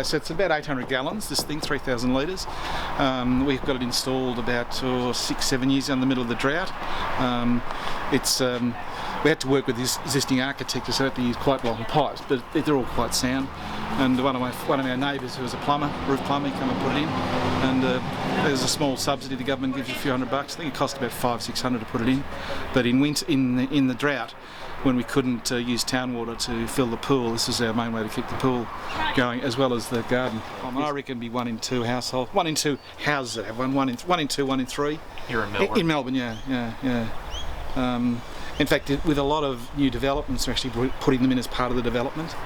So it's about 800 gallons, this thing, 3,000 litres. We've got it installed about 6-7 years in the middle of the drought. We had to work with this existing architect, so we had to use quite long pipes, but they're all quite sound. And one of our neighbours, who was a plumber, roof plumber, came and put it in. And there's a small subsidy the government gives you, a few $100. I think it cost about $500-600 to put it in. But in the drought, when we couldn't use town water to fill the pool, this is our main way to keep the pool going, as well as the garden. I reckon it'd be 1 in 2 households, 1 in 2 houses that have one in 2, 1 in 3. Here in Melbourne? In Melbourne, yeah. In fact, with a lot of new developments, they're actually putting them in as part of the development.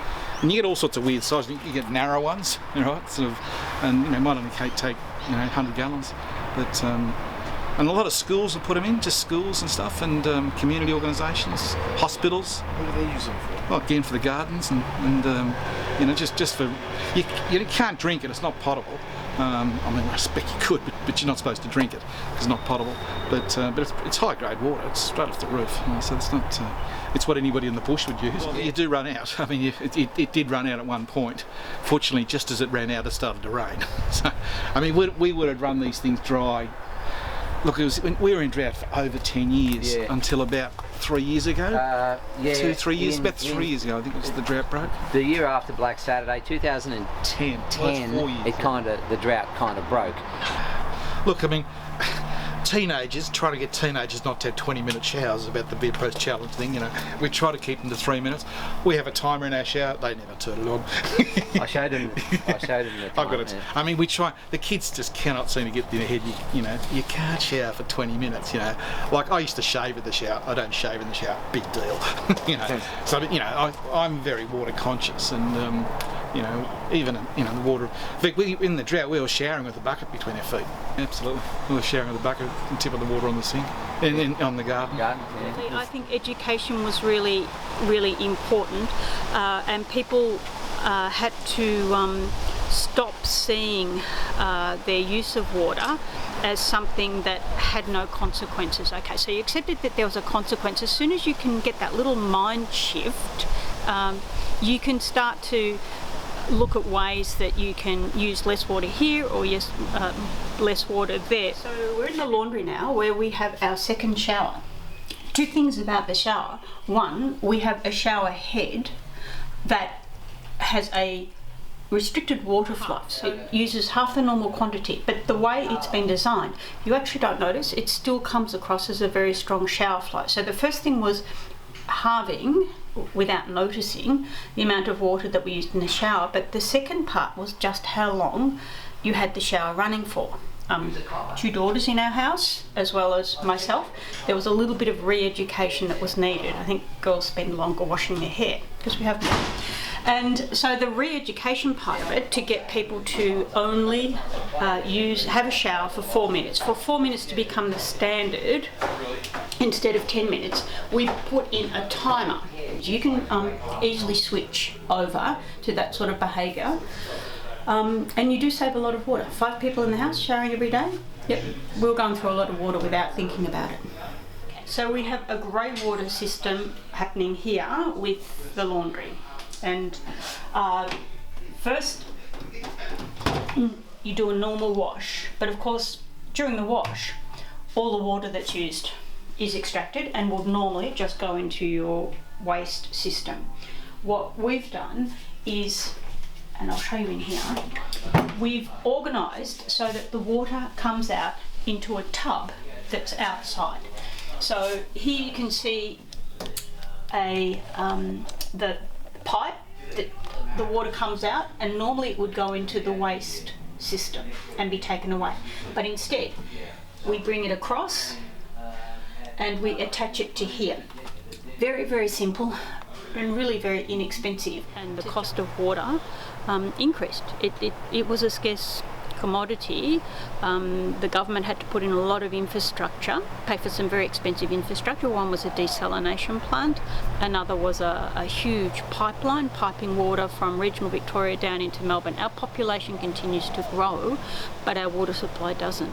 And you get all sorts of weird sizes. You get narrow ones, right? Sort of, and might only take 100 gallons, but. And a lot of schools will put them in, just schools and stuff, and community organisations, hospitals. What do they use them for? Well, again, for the gardens, and just for you can't drink it. It's not potable. I mean, I expect you could, but you're not supposed to drink it because it's not potable. But it's high grade water. It's straight off the roof, so it's not. It's what anybody in the bush would use. Well, you do run out. I mean, it did run out at one point. Fortunately, just as it ran out, it started to rain. So, I mean, we would have run these things dry. Look, we were in drought for over 10 years until about 3 years ago. 2-3 years, about 3 years ago, I think it was the drought broke. The year after Black Saturday, 2010, the drought kind of broke. Look, I mean, trying to get teenagers not to have 20-minute showers is about the beer press challenge thing, We try to keep them to 3 minutes. We have a timer in our shower. They never turn it on. I showed them the time. I've got it. Yeah. I mean, we try. The kids just cannot seem to get in their head. You can't shower for 20 minutes. Like I used to shave in the shower. I don't shave in the shower. Big deal. So I'm very water conscious, and even the water. In fact, in the drought, we were showering with a bucket between our feet. Absolutely, we were showering with a bucket and tipping the water on the sink and on the garden. I think education was really, really important, and people had to stop seeing their use of water as something that had no consequences. Okay, so you accepted that there was a consequence. As soon as you can get that little mind shift, you can start to look at ways that you can use less water here or less water there. So we're in the laundry now, where we have our second shower. Two things about the shower. One, we have a shower head that has a restricted water flow. So it uses half the normal quantity, but the way it's been designed, you actually don't notice, it still comes across as a very strong shower flow. So the first thing was halving, without noticing, the amount of water that we used in the shower, but the second part was just how long you had the shower running for. 2 daughters in our house, as well as myself. There was a little bit of re-education that was needed. I think girls spend longer washing their hair because we have more. And so the re-education part of it, to get people to only have a shower for 4 minutes. For 4 minutes to become the standard, instead of 10 minutes, we put in a timer. You can easily switch over to that sort of behaviour. And you do save a lot of water. 5 people in the house showering every day. Yep, we're going through a lot of water without thinking about it. So we have a grey water system happening here with the laundry. And first you do a normal wash, but of course during the wash all the water that's used is extracted and will normally just go into your waste system. What we've done is, and I'll show you in here, we've organised so that the water comes out into a tub that's outside. So here you can see the pipe that the water comes out, and normally it would go into the waste system and be taken away. But instead, we bring it across and we attach it to here. Very, very simple and really very inexpensive. And the cost of water increased. It was a scarce commodity. The government had to put in a lot of infrastructure, pay for some very expensive infrastructure. One was a desalination plant, another was a huge pipeline piping water from regional Victoria down into Melbourne. Our population continues to grow, but our water supply doesn't.